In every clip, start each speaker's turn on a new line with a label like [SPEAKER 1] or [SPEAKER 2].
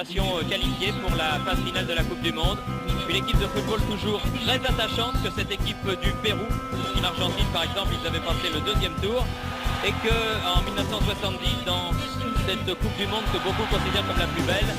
[SPEAKER 1] Qualifiée pour la phase finale de la Coupe du Monde. Une équipe de football toujours très attachante que cette équipe du Pérou. En Argentine par exemple, ils avaient passé le deuxième tour. Et qu'en 1970, dans cette Coupe du Monde que beaucoup considèrent comme la plus belle,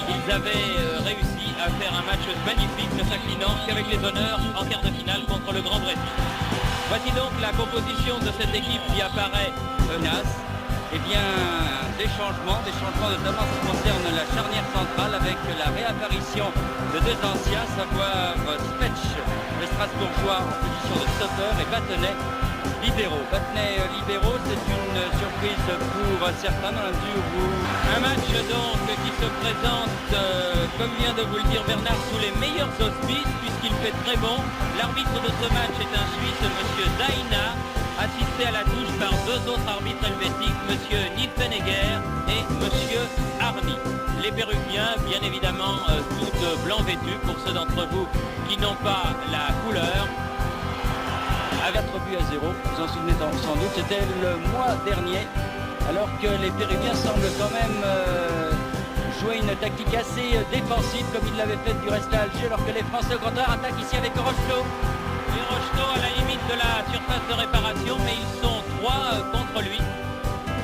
[SPEAKER 1] ils avaient réussi à faire un match magnifique, ne s'inclinant qu'avec les honneurs en quart de finale contre le Grand Brésil. Voici donc la composition de cette équipe qui apparaît menace.
[SPEAKER 2] Eh bien, des changements notamment qui concernent la charnière centrale avec la réapparition de deux anciens, à savoir Spetch, le Strasbourgeois en position de stopper, et Battenet, libéraux. Battenet, libéraux, c'est une surprise pour certains dans la mesure où...
[SPEAKER 1] Un match donc qui se présente, comme vient de vous le dire Bernard, sous les meilleurs auspices puisqu'il fait très bon. L'arbitre de ce match est un Suisse, monsieur Daina, assisté à la touche par deux autres arbitres helvétiques, monsieur Niffenegger et monsieur Arni. Les Péruviens, bien évidemment, tout de blanc vêtus pour ceux d'entre vous qui n'ont pas la couleur.
[SPEAKER 2] À 4 buts à 0, vous en souvenez sans doute, c'était le mois dernier, alors que les Péruviens semblent quand même jouer une tactique assez défensive comme ils l'avaient fait du reste à Alger, alors que les Français au contraire attaquent ici avec Rocheteau.
[SPEAKER 1] Et Rocheteau à la limite de la surface de réparation, mais ils sont trois contre lui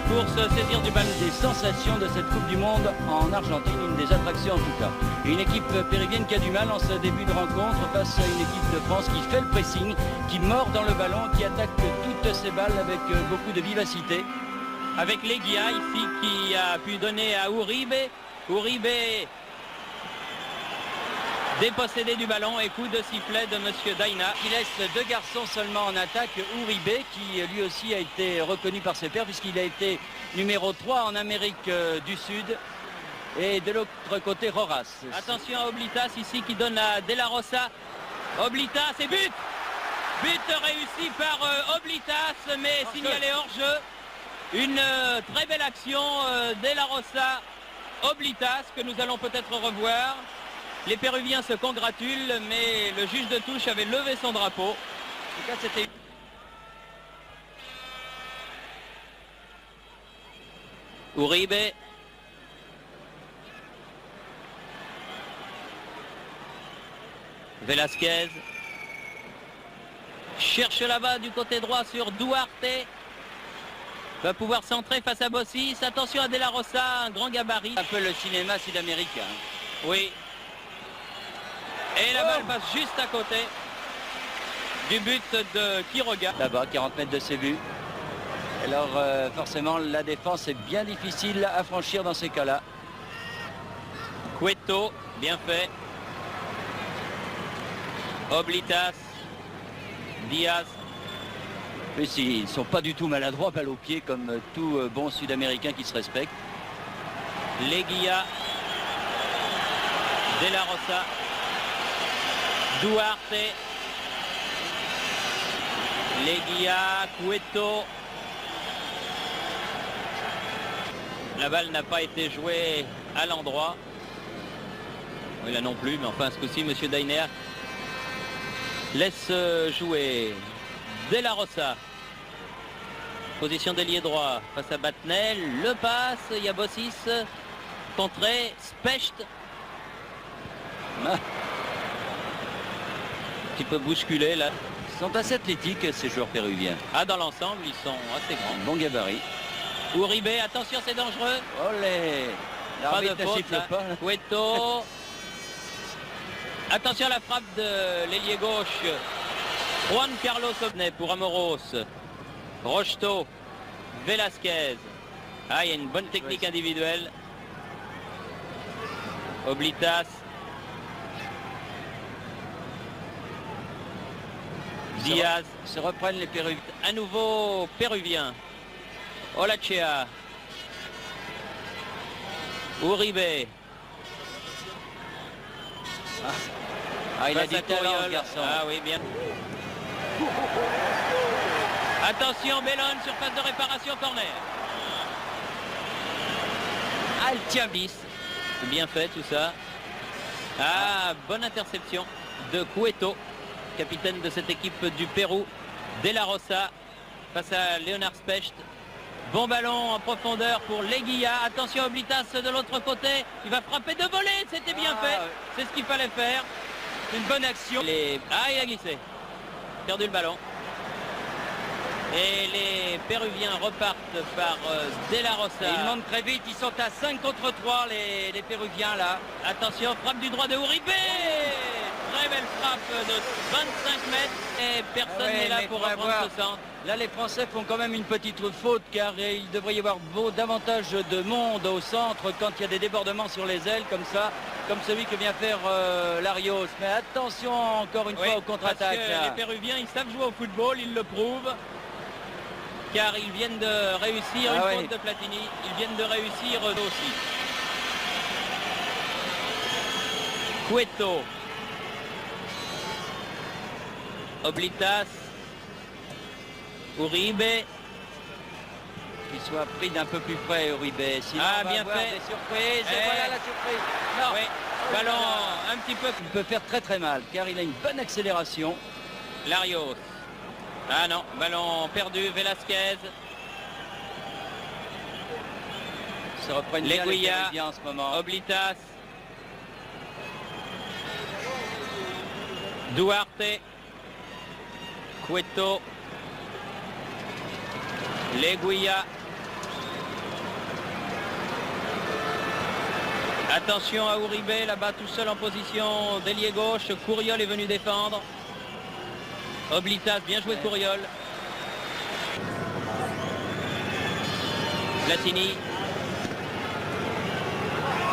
[SPEAKER 1] pour se saisir du ballon.
[SPEAKER 2] Des sensations de cette Coupe du Monde en Argentine, une des attractions en tout cas. Et une équipe péruvienne qui a du mal en ce début de rencontre face à une équipe de France qui fait le pressing, qui mord dans le ballon, qui attaque toutes ses balles avec beaucoup de vivacité.
[SPEAKER 1] Avec Leguia ici qui a pu donner à Uribe. Uribe dépossédé du ballon et coup de sifflet de monsieur Daina.
[SPEAKER 2] Il laisse deux garçons seulement en attaque. Uribe qui lui aussi a été reconnu par ses pairs puisqu'il a été numéro 3 en Amérique du Sud. Et de l'autre côté, Roras.
[SPEAKER 1] Attention à Oblitas ici qui donne à De La Rosa. Oblitas et but. But réussi par Oblitas mais signalé hors jeu. Une très belle action De La Rosa, Oblitas que nous allons peut-être revoir. Les Péruviens se congratulent mais le juge de touche avait levé son drapeau. En tout cas c'était... Uribe. Velasquez cherche là-bas du côté droit sur Duarte. Va pouvoir centrer face à Bossis. Attention à De La Rosa, un grand gabarit.
[SPEAKER 2] Un peu le cinéma sud-américain.
[SPEAKER 1] Oui. Et la balle passe juste à côté du but de Quiroga.
[SPEAKER 2] Là-bas, 40 mètres de ses buts. Alors forcément, la défense est bien difficile à franchir dans ces cas-là.
[SPEAKER 1] Cueto, bien fait. Oblitas, Diaz.
[SPEAKER 2] Mais ils ne sont pas du tout maladroits, balle au pied, comme tout bon Sud-Américain qui se respecte.
[SPEAKER 1] Leguia, De La Rosa, Duarte, Leguia, Cueto. La balle n'a pas été jouée à l'endroit. Oui, là non plus, mais enfin ce coup-ci, monsieur Dainer laisse jouer De La Rosa. Position d'ailier droit face à Battenel. Le passe, il y a Bossis. Contré, Specht. Un petit peu bousculé là.
[SPEAKER 2] Ils sont assez athlétiques ces joueurs péruviens.
[SPEAKER 1] Ah, dans l'ensemble, ils sont assez grands.
[SPEAKER 2] Bon gabarit.
[SPEAKER 1] Uribe, attention, c'est dangereux.
[SPEAKER 2] Olé.
[SPEAKER 1] Pas de
[SPEAKER 2] L'arbitre ne
[SPEAKER 1] faute,
[SPEAKER 2] siffle
[SPEAKER 1] là.
[SPEAKER 2] pas.
[SPEAKER 1] Cueto. Attention à la frappe de l'ailier gauche. Juan Carlos Obnet pour Amoros. Rocheteau. Velasquez. Ah, il y a une bonne technique individuelle. Oblitas. Diaz.
[SPEAKER 2] Se reprennent les Péruviens.
[SPEAKER 1] Un nouveau Péruvien. Olachea. Uribe.
[SPEAKER 2] Ah, il a
[SPEAKER 1] Face
[SPEAKER 2] du
[SPEAKER 1] à
[SPEAKER 2] talent,
[SPEAKER 1] Coriol.
[SPEAKER 2] ce garçon.
[SPEAKER 1] Ah oui, bien. Attention, Bellone, surface de réparation, corner. Ah, elle tient bis. C'est bien fait tout ça. Ah, bonne interception de Cueto, capitaine de cette équipe du Pérou. De La Rosa face à Leonard Specht. Bon ballon en profondeur pour Leguilla. Attention Oblitas de l'autre côté. Il va frapper de volée. C'était bien fait. C'est ce qu'il fallait faire. C'est une bonne action. Ah, il a glissé. Perdu le ballon. Et les Péruviens repartent par De La Rosa.
[SPEAKER 2] Et ils montent très vite. Ils sont à 5 contre 3 les Péruviens là.
[SPEAKER 1] Attention, frappe du droit de Uribe. Très belle frappe de 25 mètres. Et personne n'est là pour reprendre ce centre.
[SPEAKER 2] Là, les Français font quand même une petite faute car il devrait y avoir davantage de monde au centre quand il y a des débordements sur les ailes comme ça, comme celui que vient faire Larios. Mais attention encore une fois aux contre-attaques.
[SPEAKER 1] Les Péruviens, ils savent jouer au football, ils le prouvent. Car ils viennent de réussir une faute de Platini. Ils viennent de réussir aussi. Cueto. Oblitas. Uribe.
[SPEAKER 2] Qu'il soit pris d'un peu plus près, Uribe. Sinon, on va
[SPEAKER 1] bien
[SPEAKER 2] avoir
[SPEAKER 1] fait.
[SPEAKER 2] des surprises. Et voilà la surprise. Non.
[SPEAKER 1] Oui. Ballon un petit peu.
[SPEAKER 2] Il peut faire très très mal car il a une bonne accélération.
[SPEAKER 1] Larios. Ah non, ballon perdu, Velasquez.
[SPEAKER 2] Se reprennent bien les Péruviens en ce moment.
[SPEAKER 1] Oblitas. Duarte. Cueto. Leguilla. Attention à Uribe, là-bas tout seul en position d'ailier gauche. Couriol est venu défendre. Oblitas, bien joué Couriol. Platini.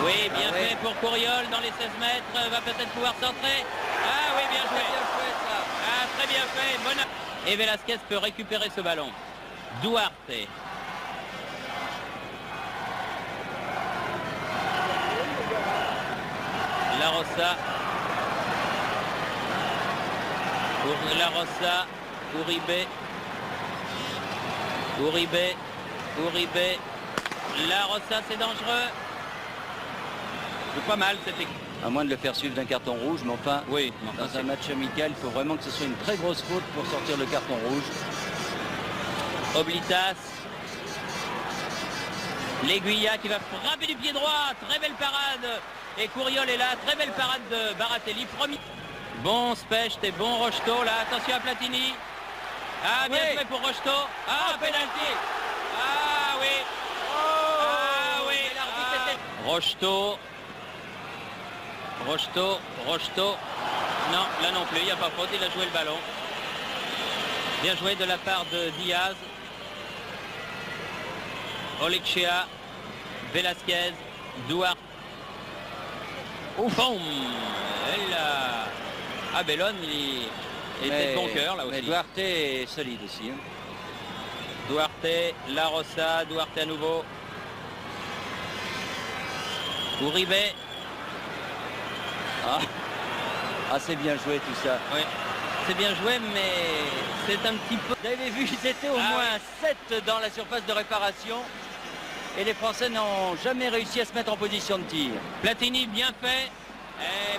[SPEAKER 1] Oui, bien fait pour Couriol dans les 16 mètres. Va peut-être pouvoir centrer. Ah oui, bien joué. Ah, très bien fait. Bonne... Et Velasquez peut récupérer ce ballon. Duarte. La Rosa. Pour La Rosa. Uribe. Uribe. Uribe. La Rosa, c'est dangereux. C'est pas mal cette équipe.
[SPEAKER 2] À moins de le faire suivre d'un carton rouge, mais enfin,
[SPEAKER 1] oui,
[SPEAKER 2] dans un match amical, il faut vraiment que ce soit une très grosse faute pour sortir le carton rouge.
[SPEAKER 1] Oblitas. Leguilla qui va frapper du pied droit. Très belle parade. Et Couriol est là. Très belle parade de Baratelli. Premier. Bon Specht et bon Rocheteau. Là, attention à Platini. Ah, bien fait pour Rocheteau. Ah, pénalty. Ah oui. Ah oui. Rocheteau. Rocheteau. Rocheteau. Non, là non plus. Il n'y a pas faute. Il a joué le ballon. Bien joué de la part de Diaz. Olechea, Velasquez, Duarte. Boum. Ah, Bellone, il était de bon cœur là aussi.
[SPEAKER 2] Mais Duarte est solide aussi. Hein.
[SPEAKER 1] Duarte, La Rosa, Duarte à nouveau. Uribe.
[SPEAKER 2] Ah, c'est bien joué tout ça.
[SPEAKER 1] Oui, c'est bien joué, mais c'est un petit peu...
[SPEAKER 2] Vous avez vu, ils étaient au moins 7 dans la surface de réparation. Et les Français n'ont jamais réussi à se mettre en position de tir.
[SPEAKER 1] Platini, bien fait.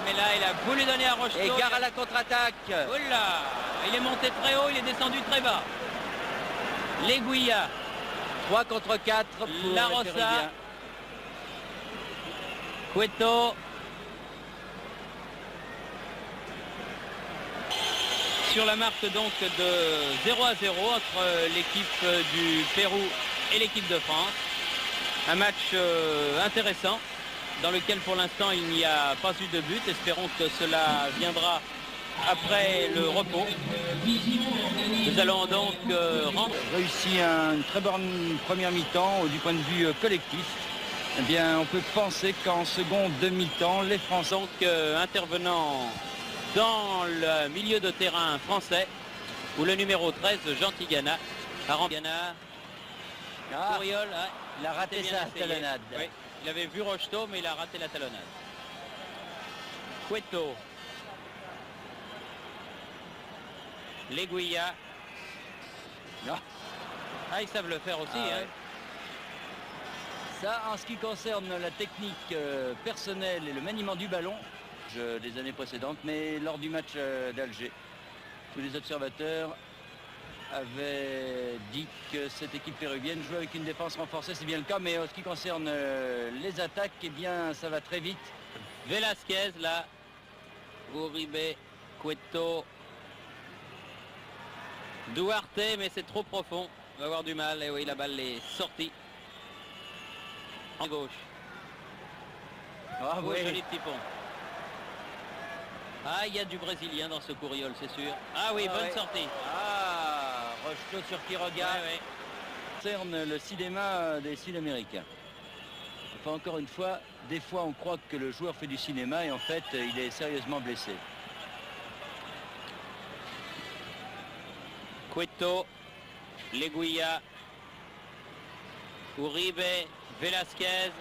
[SPEAKER 1] Mais là, il a voulu donner à Rocheteau.
[SPEAKER 2] Et gare à la contre-attaque.
[SPEAKER 1] Oula, il est monté très haut, il est descendu très bas. Leguilla.
[SPEAKER 2] 3 contre 4 pour
[SPEAKER 1] La Rosa. Cueto. Sur la marque donc de 0-0 entre l'équipe du Pérou et l'équipe de France. Un match intéressant dans lequel pour l'instant il n'y a pas eu de but. Espérons que cela viendra après le repos. Nous allons donc rendre...
[SPEAKER 2] Réussi une très bonne première mi-temps du point de vue collectif. Eh bien, on peut penser qu'en seconde demi-temps, les Français...
[SPEAKER 1] Donc intervenant dans le milieu de terrain français, où le numéro 13, Jean Tigana, a rendu Couriol,
[SPEAKER 2] il a raté sa talonnade.
[SPEAKER 1] Oui, il avait vu Rocheteau, mais il a raté la talonnade. Cueto. Leguilla. Ah, ils savent le faire aussi. Hein.
[SPEAKER 2] Ça, en ce qui concerne la technique personnelle et le maniement du ballon, des années précédentes, mais lors du match d'Alger, tous les observateurs avait dit que cette équipe péruvienne jouait avec une défense renforcée, c'est bien le cas, mais en ce qui concerne les attaques, eh bien ça va très vite.
[SPEAKER 1] Velasquez là, Uribe, Cueto, Duarte, mais c'est trop profond, on va avoir du mal, et oui la balle est sortie en gauche.
[SPEAKER 2] Ah,
[SPEAKER 1] Oui, joli petit pont. Ah, il y a du Brésilien dans ce Courriol, c'est sûr. Ah oui, bonne sortie.
[SPEAKER 2] Ah, Rocheteau sur Quiroga.
[SPEAKER 1] Ouais.
[SPEAKER 2] Concerne le cinéma des Sud-Américains. Enfin, encore une fois, des fois on croit que le joueur fait du cinéma et en fait il est sérieusement blessé.
[SPEAKER 1] Cueto, Leguilla, Uribe, Velasquez,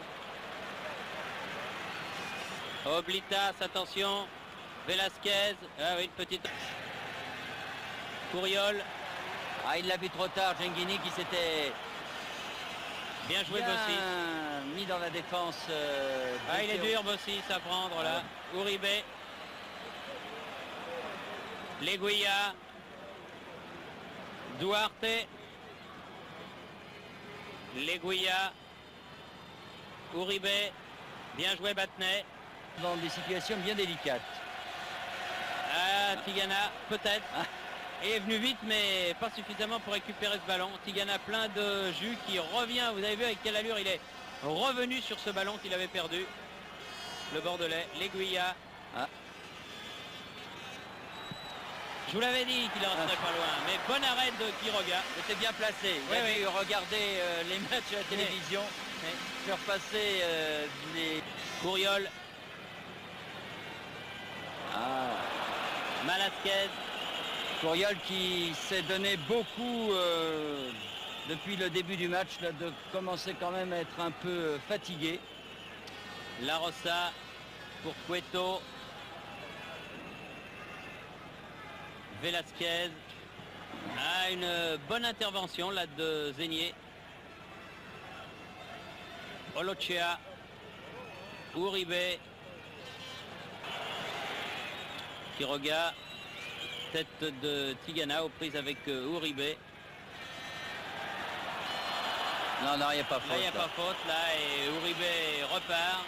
[SPEAKER 1] Oblitas, attention, Velasquez, ah oui, une petite... Courriol.
[SPEAKER 2] Ah, il l'a vu trop tard, Genghini qui s'était
[SPEAKER 1] Bien joué
[SPEAKER 2] bien
[SPEAKER 1] Bossi.
[SPEAKER 2] mis dans la défense.
[SPEAKER 1] Ah, il est dur Bossi, à prendre là. Uribe. Leguilla. Duarte. Leguilla. Uribe. Bien joué Battenet.
[SPEAKER 2] Dans des situations bien délicates.
[SPEAKER 1] Ah, Tigana, peut-être. Et est venu vite, mais pas suffisamment pour récupérer ce ballon. Tigana plein de jus qui revient. Vous avez vu avec quelle allure il est revenu sur ce ballon qu'il avait perdu. Le Bordelais, Leguilla.
[SPEAKER 2] Ah.
[SPEAKER 1] Je vous l'avais dit qu'il en serait pas loin, mais bon arrêt de Quiroga.
[SPEAKER 2] C'était bien placé. Il a dû regarder les matchs à la télévision, faire passer les...
[SPEAKER 1] Courriol. Malasquez.
[SPEAKER 2] Courriol qui s'est donné beaucoup depuis le début du match, là, de commencer quand même à être un peu fatigué.
[SPEAKER 1] La Rosa pour Cueto. Velasquez. Ah, une bonne intervention là de Zénier. Olochea. Uribe. Quiroga. Tête de Tigana aux prises avec Uribe.
[SPEAKER 2] Non, il n'y a pas faute.
[SPEAKER 1] Là, il n'y a pas faute, là, et Uribe repart.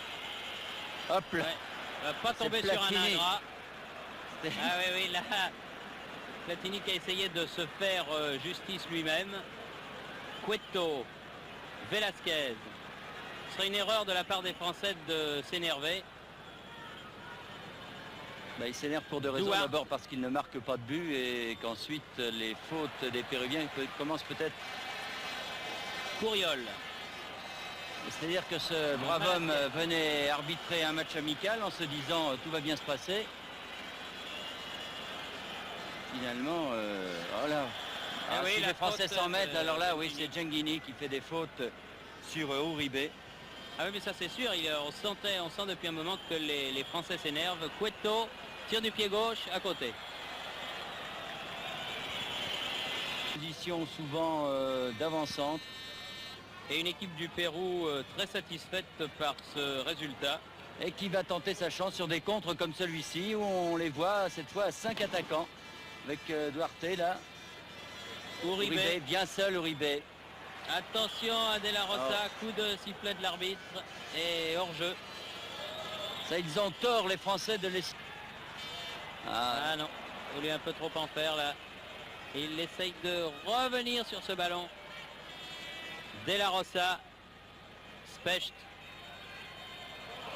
[SPEAKER 2] Hop là.
[SPEAKER 1] Ouais. Va pas tomber sur un ingrat. Ah oui, là, Platini qui a essayé de se faire justice lui-même. Cueto, Velasquez. Ce serait une erreur de la part des Français de s'énerver.
[SPEAKER 2] Il s'énerve pour deux raisons.
[SPEAKER 1] Duarte.
[SPEAKER 2] D'abord parce qu'il ne marque pas de but et qu'ensuite les fautes des Péruviens commencent peut-être.
[SPEAKER 1] Courriol.
[SPEAKER 2] C'est-à-dire que ce brave homme venait arbitrer un match amical en se disant tout va bien se passer. Finalement, voilà.
[SPEAKER 1] Oui,
[SPEAKER 2] si
[SPEAKER 1] la
[SPEAKER 2] les Français
[SPEAKER 1] faute,
[SPEAKER 2] s'en mettent, alors là, oui, c'est Genghini qui fait des fautes sur Uribe.
[SPEAKER 1] Ah oui, mais ça c'est sûr, on sent depuis un moment que les Français s'énervent. Cueto, tire du pied gauche, à côté.
[SPEAKER 2] Position souvent d'avant-centre.
[SPEAKER 1] Et une équipe du Pérou très satisfaite par ce résultat.
[SPEAKER 2] Et qui va tenter sa chance sur des contres comme celui-ci, où on les voit cette fois à 5 attaquants. Avec Duarte là.
[SPEAKER 1] Uribe.
[SPEAKER 2] Bien seul Uribe.
[SPEAKER 1] Attention à De La Rosa, coup de sifflet de l'arbitre et hors-jeu.
[SPEAKER 2] Ça, ils ont tort les Français de laisser.
[SPEAKER 1] Ah non, il voulait un peu trop en faire là. Il essaye de revenir sur ce ballon. De La Rosa, Specht.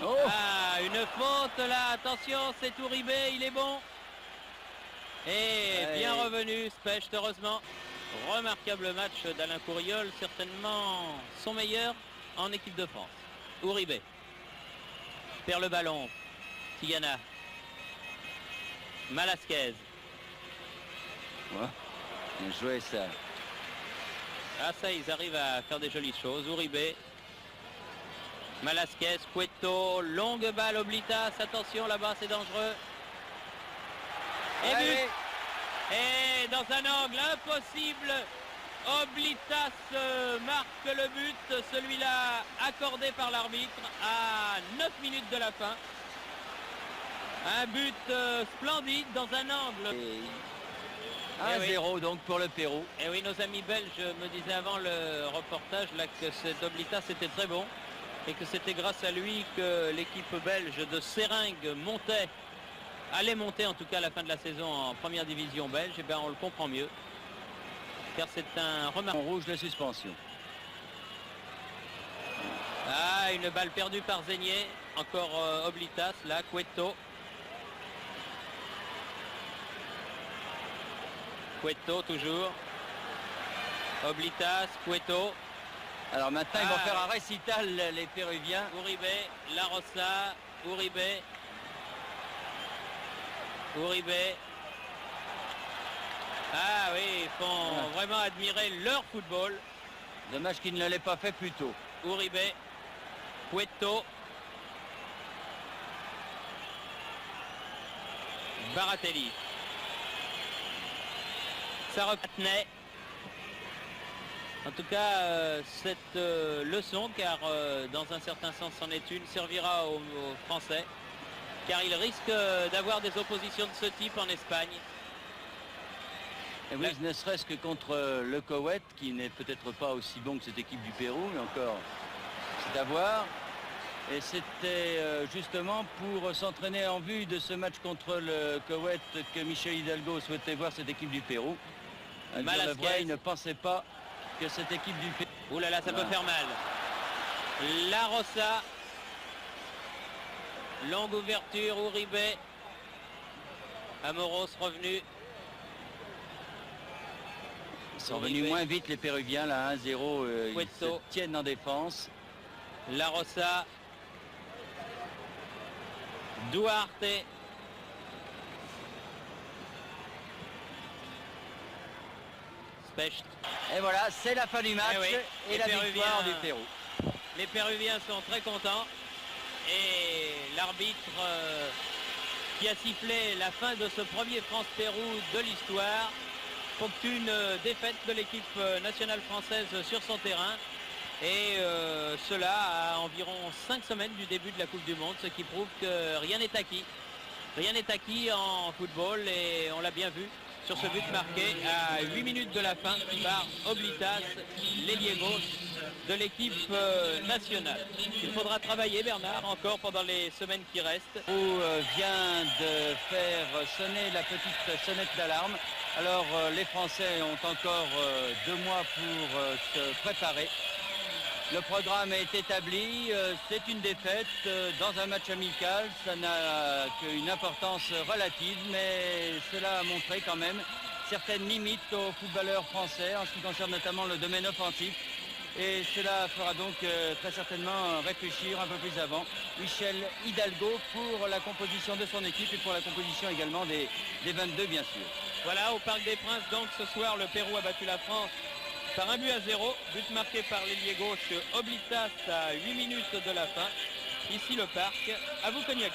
[SPEAKER 2] Oh.
[SPEAKER 1] Ah, une faute là, attention, c'est Uribe, il est bon. Et bien revenu, Specht, heureusement. Remarquable match d'Alain Courriol, certainement son meilleur en équipe de France. Uribe perd le ballon. Tigana. Malasquez.
[SPEAKER 2] Ouais. Bien joué ça.
[SPEAKER 1] Ah ça, ils arrivent à faire des jolies choses. Uribe. Malasquez, Cueto, longue balle, Oblitas, attention là-bas, c'est dangereux. Et but. Et dans un angle impossible, Oblitas marque le but, celui-là accordé par l'arbitre à 9 minutes de la fin. Un but splendide dans un angle.
[SPEAKER 2] 1-0 donc pour le Pérou.
[SPEAKER 1] Et oui, nos amis belges me disaient avant le reportage là, que cet Oblitas était très bon et que c'était grâce à lui que l'équipe belge de Seringue allait monter en tout cas à la fin de la saison en première division belge. Et bien on le comprend mieux car c'est un remarquable.
[SPEAKER 2] En rouge, la suspension.
[SPEAKER 1] Ah, une balle perdue par Zégnier. Encore Oblitas là, Cueto. Cueto toujours. Oblitas, Cueto.
[SPEAKER 2] Alors maintenant, ils vont faire un récital, les Péruviens.
[SPEAKER 1] Uribe, La Rosa, Uribe. Ah oui, ils font vraiment admirer leur football.
[SPEAKER 2] Dommage qu'ils ne l'aient pas fait plus tôt.
[SPEAKER 1] Uribe, Cueto. Baratelli. Ça retenait. En tout cas, cette leçon, car dans un certain sens c'en est une, servira aux Français, car ils risquent d'avoir des oppositions de ce type en Espagne.
[SPEAKER 2] Et oui, ne serait-ce que contre le Koweït, qui n'est peut-être pas aussi bon que cette équipe du Pérou, mais encore, c'est à voir. Et c'était justement pour s'entraîner en vue de ce match contre le Koweït que Michel Hidalgo souhaitait voir cette équipe du Pérou. Il ne pensait pas que cette équipe du Pérou...
[SPEAKER 1] Ouh là là, ça peut faire mal. La Rosa. Longue ouverture, Uribe. Amoros revenu.
[SPEAKER 2] Ils sont revenus moins vite les Péruviens, là 1-0, ils se tiennent en défense.
[SPEAKER 1] La Rosa. Duarte. Specht.
[SPEAKER 2] Et voilà, c'est la fin du match et la victoire du Pérou.
[SPEAKER 1] Les Péruviens sont très contents et l'arbitre qui a sifflé la fin de ce premier France-Pérou de l'histoire compte une défaite de l'équipe nationale française sur son terrain. Et cela à environ 5 semaines du début de la Coupe du Monde, ce qui prouve que rien n'est acquis. Rien n'est acquis en football et on l'a bien vu sur ce but marqué à 8 minutes de la fin par Oblitas, l'ailier gauche de l'équipe nationale. Il faudra travailler, Bernard, encore pendant les semaines qui restent.
[SPEAKER 2] Vient de faire sonner la petite sonnette d'alarme. Alors les Français ont encore 2 mois pour se préparer. Le programme est établi, c'est une défaite dans un match amical, ça n'a qu'une importance relative, mais cela a montré quand même certaines limites aux footballeurs français en ce qui concerne notamment le domaine offensif. Et cela fera donc très certainement réfléchir un peu plus avant Michel Hidalgo pour la composition de son équipe et pour la composition également des 22 bien sûr.
[SPEAKER 1] Voilà, au Parc des Princes, donc ce soir le Pérou a battu la France par 1-0, but marqué par l'ailier gauche Oblitas à 8 minutes de la fin. Ici le Parc, à vous Cognac.